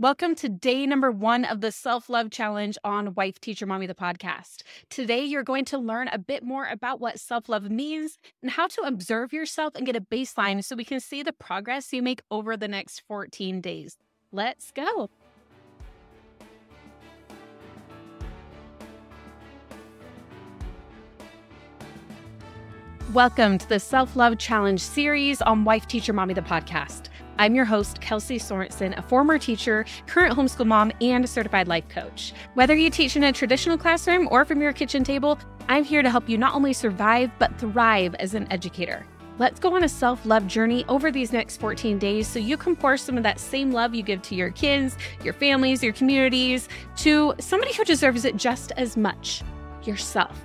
Welcome to day number 1 of the Self-Love Challenge on Wife, Teacher, Mommy, the podcast. Today, you're going to learn a bit more about what self-love means and how to observe yourself and get a baseline so we can see the progress you make over the next 14 days. Let's go. Welcome to the Self-Love Challenge series on Wife, Teacher, Mommy, the podcast. I'm your host, Kelsey Sorensen, a former teacher, current homeschool mom, and a certified life coach. Whether you teach in a traditional classroom or from your kitchen table, I'm here to help you not only survive, but thrive as an educator. Let's go on a self-love journey over these next 14 days so you can pour some of that same love you give to your kids, your families, your communities, to somebody who deserves it just as much, yourself.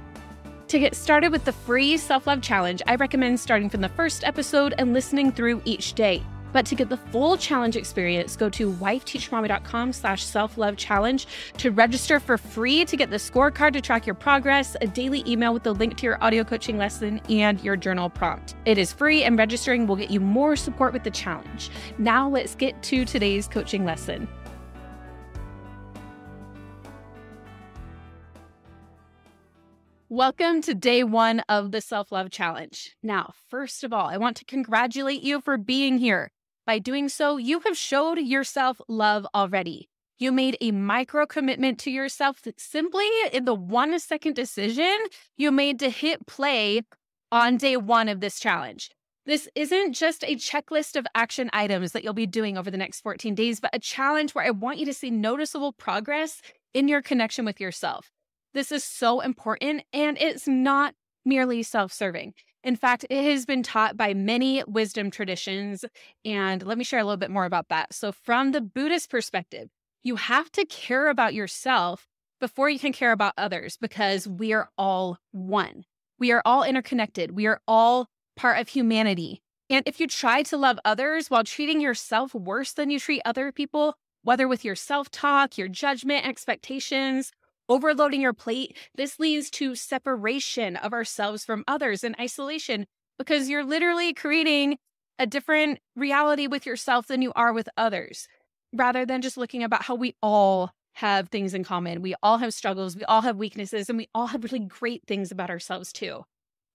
To get started with the free self-love challenge, I recommend starting from the first episode and listening through each day. But to get the full challenge experience, go to wifeteachermommy.com/self-love-challenge to register for free to get the scorecard to track your progress, a daily email with the link to your audio coaching lesson, and your journal prompt. It is free, and registering will get you more support with the challenge. Now let's get to today's coaching lesson. Welcome to day 1 of the Self-Love Challenge. Now, first of all, I want to congratulate you for being here. By doing so, you have showed yourself love already. You made a micro-commitment to yourself that simply in the 1-second decision you made to hit play on day 1 of this challenge. This isn't just a checklist of action items that you'll be doing over the next 14 days, but a challenge where I want you to see noticeable progress in your connection with yourself. This is so important, and it's not merely self-serving. In fact, it has been taught by many wisdom traditions, and let me share a little bit more about that. So from the Buddhist perspective, you have to care about yourself before you can care about others because we are all one. We are all interconnected. We are all part of humanity. And if you try to love others while treating yourself worse than you treat other people, whether with your self-talk, your judgment, expectations, overloading your plate, this leads to separation of ourselves from others and isolation because you're literally creating a different reality with yourself than you are with others, rather than just looking about how we all have things in common. We all have struggles, we all have weaknesses, and we all have really great things about ourselves too.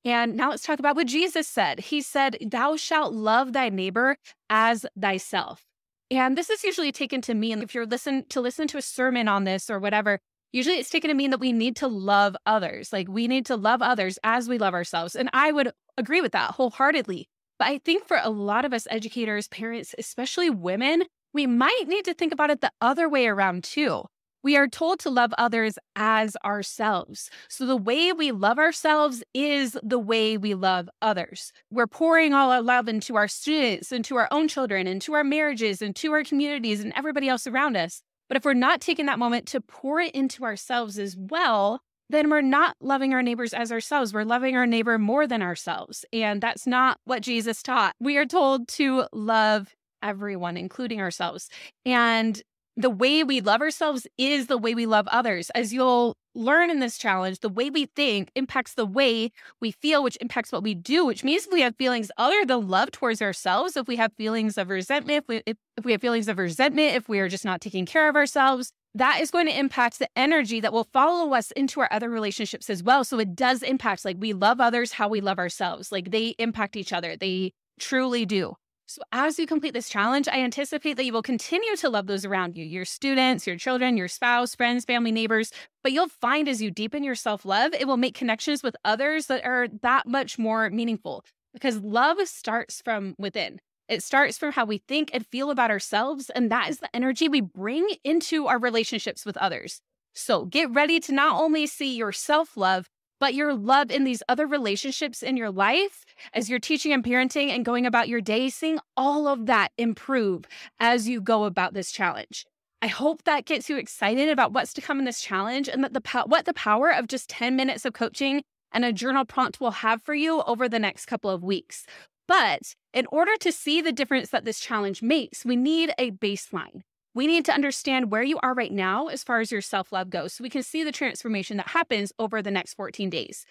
And now let's talk about what Jesus said. He said, "Thou shalt love thy neighbor as thyself." And this is usually taken to mean, if you're listen to a sermon on this or whatever, usually it's taken to mean that we need to love others. Like we need to love others as we love ourselves. And I would agree with that wholeheartedly. But I think for a lot of us educators, parents, especially women, we might need to think about it the other way around too. We are told to love others as ourselves. So the way we love ourselves is the way we love others. We're pouring all our love into our students, into our own children, into our marriages, into our communities, and everybody else around us. But if we're not taking that moment to pour it into ourselves as well, then we're not loving our neighbors as ourselves. We're loving our neighbor more than ourselves. And that's not what Jesus taught. We are told to love everyone, including ourselves. And the way we love ourselves is the way we love others. As you'll learn in this challenge, the way we think impacts the way we feel, which impacts what we do, which means if we have feelings other than love towards ourselves, if we have feelings of resentment, if we have feelings of resentment, if we are just not taking care of ourselves, that is going to impact the energy that will follow us into our other relationships as well. So it does impact, like we love others, how we love ourselves. Like they impact each other. They truly do. So as you complete this challenge, I anticipate that you will continue to love those around you, your students, your children, your spouse, friends, family, neighbors. But you'll find as you deepen your self-love, it will make connections with others that are that much more meaningful because love starts from within. It starts from how we think and feel about ourselves, and that is the energy we bring into our relationships with others. So get ready to not only see your self-love, but your love in these other relationships in your life as you're teaching and parenting and going about your day, seeing all of that improve as you go about this challenge. I hope that gets you excited about what's to come in this challenge and that what the power of just 10 minutes of coaching and a journal prompt will have for you over the next couple of weeks. But in order to see the difference that this challenge makes, we need a baseline. We need to understand where you are right now as far as your self-love goes so we can see the transformation that happens over the next 14 days.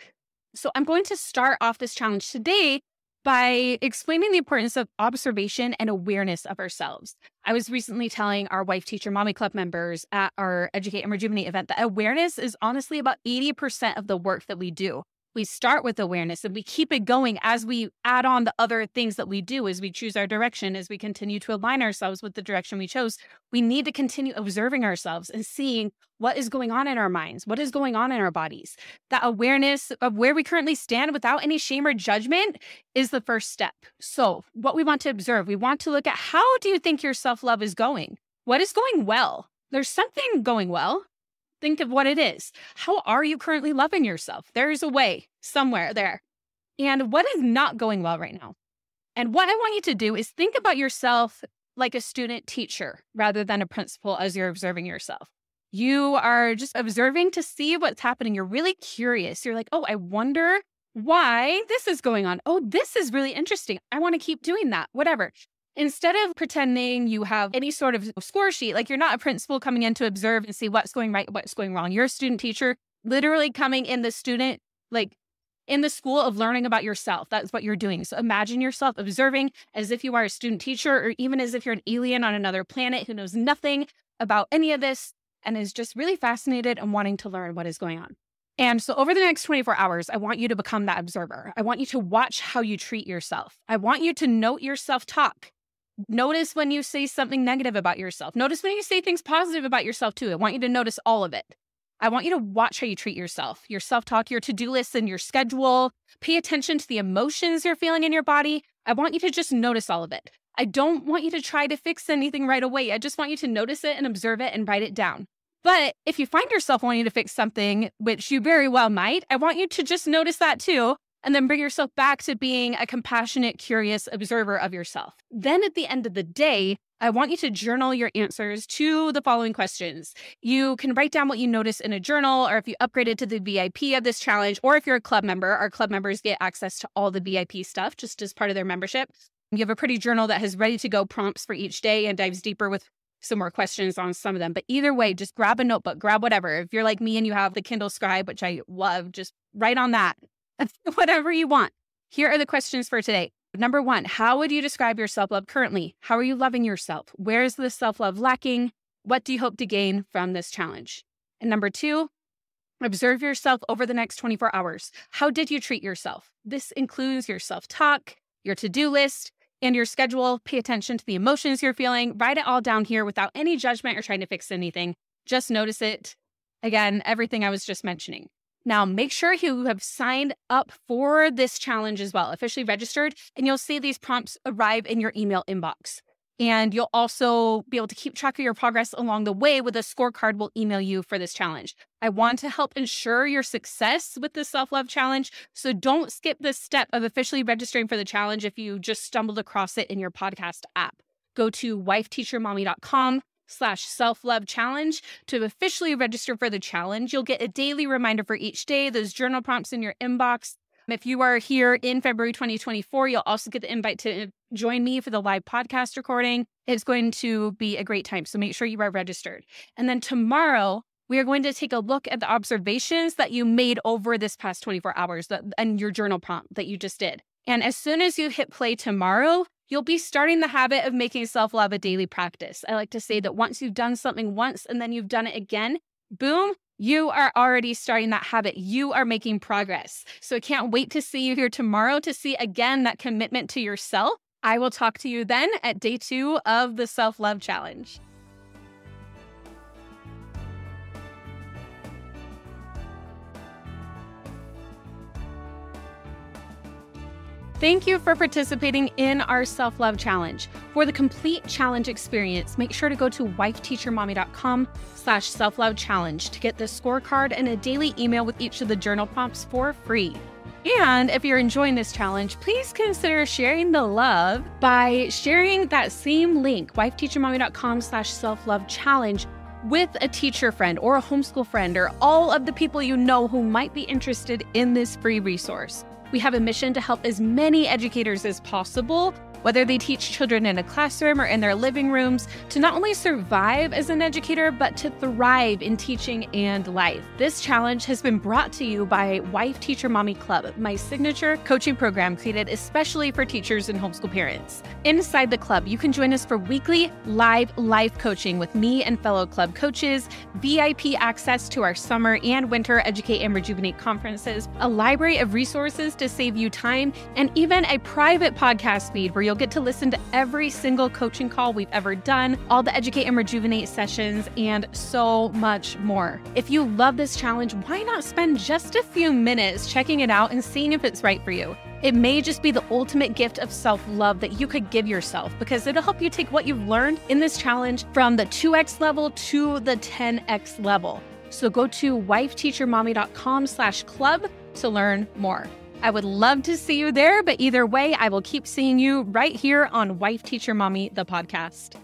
So I'm going to start off this challenge today by explaining the importance of observation and awareness of ourselves. I was recently telling our Wife Teacher Mommy Club members at our Educate and Rejuvenate event that awareness is honestly about 80% of the work that we do. We start with awareness and we keep it going as we add on the other things that we do, as we choose our direction, as we continue to align ourselves with the direction we chose. We need to continue observing ourselves and seeing what is going on in our minds, what is going on in our bodies. That awareness of where we currently stand without any shame or judgment is the first step. So what we want to observe, we want to look at, how do you think your self-love is going? What is going well? There's something going well. Think of what it is. How are you currently loving yourself? There's a way somewhere there. And what is not going well right now? And what I want you to do is think about yourself like a student teacher rather than a principal as you're observing yourself. You are just observing to see what's happening. You're really curious. You're like, oh, I wonder why this is going on. Oh, this is really interesting. I want to keep doing that, whatever. Instead of pretending you have any sort of score sheet, like you're not a principal coming in to observe and see what's going right, what's going wrong. You're a student teacher, literally coming in the student, like in the school of learning about yourself. That's what you're doing. So imagine yourself observing as if you are a student teacher, or even as if you're an alien on another planet who knows nothing about any of this and is just really fascinated and wanting to learn what is going on. And so over the next 24 hours, I want you to become that observer. I want you to watch how you treat yourself. I want you to note your self-talk. Notice when you say something negative about yourself. Notice when you say things positive about yourself too. I want you to notice all of it. I want you to watch how you treat yourself, your self-talk, your to-do list, and your schedule. Pay attention to the emotions you're feeling in your body. I want you to just notice all of it. I don't want you to try to fix anything right away. I just want you to notice it and observe it and write it down. But if you find yourself wanting to fix something, which you very well might, I want you to just notice that too, and then bring yourself back to being a compassionate, curious observer of yourself. Then at the end of the day, I want you to journal your answers to the following questions. You can write down what you notice in a journal, or if you upgraded to the VIP of this challenge, or if you're a club member, our club members get access to all the VIP stuff just as part of their membership. You have a pretty journal that has ready-to-go prompts for each day and dives deeper with some more questions on some of them. But either way, just grab a notebook, grab whatever. If you're like me and you have the Kindle Scribe, which I love, just write on that. Whatever you want. Here are the questions for today. Number 1, how would you describe your self-love currently? How are you loving yourself? Where is the self-love lacking? What do you hope to gain from this challenge? And number 2, observe yourself over the next 24 hours. How did you treat yourself? This includes your self-talk, your to-do list, and your schedule. Pay attention to the emotions you're feeling. Write it all down here without any judgment or trying to fix anything. Just notice it. Again, everything I was just mentioning. Now, make sure you have signed up for this challenge as well, officially registered, and you'll see these prompts arrive in your email inbox. And you'll also be able to keep track of your progress along the way with a scorecard we'll email you for this challenge. I want to help ensure your success with the self-love challenge, so don't skip this step of officially registering for the challenge if you just stumbled across it in your podcast app. Go to wifeteachermommy.com/self-love challenge to officially register for the challenge. You'll get a daily reminder for each day, those journal prompts in your inbox. If you are here in February 2024, you'll also get the invite to join me for the live podcast recording. It's going to be a great time, so make sure you are registered. And then tomorrow, we are going to take a look at the observations that you made over this past 24 hours and your journal prompt that you just did. And as soon as you hit play tomorrow, you'll be starting the habit of making self-love a daily practice. I like to say that once you've done something once and then you've done it again, boom, you are already starting that habit. You are making progress. So I can't wait to see you here tomorrow to see again that commitment to yourself. I will talk to you then at day 2 of the self-love challenge. Thank you for participating in our self-love challenge. For the complete challenge experience, make sure to go to wifeteachermommy.com/self-love challenge to get the scorecard and a daily email with each of the journal prompts for free. And if you're enjoying this challenge, please consider sharing the love by sharing that same link, wifeteachermommy.com/self-love challenge, with a teacher friend or a homeschool friend or all of the people you know who might be interested in this free resource. We have a mission to help as many educators as possible whether they teach children in a classroom or in their living rooms, to not only survive as an educator, but to thrive in teaching and life. This challenge has been brought to you by Wife Teacher Mommy Club, my signature coaching program created especially for teachers and homeschool parents. Inside the club, you can join us for weekly live life coaching with me and fellow club coaches, VIP access to our summer and winter Educate and Rejuvenate conferences, a library of resources to save you time, and even a private podcast feed where you'll get to listen to every single coaching call we've ever done, all the Educate and Rejuvenate sessions, and so much more. If you love this challenge, why not spend just a few minutes checking it out and seeing if it's right for you? It may just be the ultimate gift of self-love that you could give yourself, because it'll help you take what you've learned in this challenge from the 2x level to the 10x level. So go to wifeteachermommy.com/club to learn more. I would love to see you there, but either way, I will keep seeing you right here on Wife Teacher Mommy, the podcast.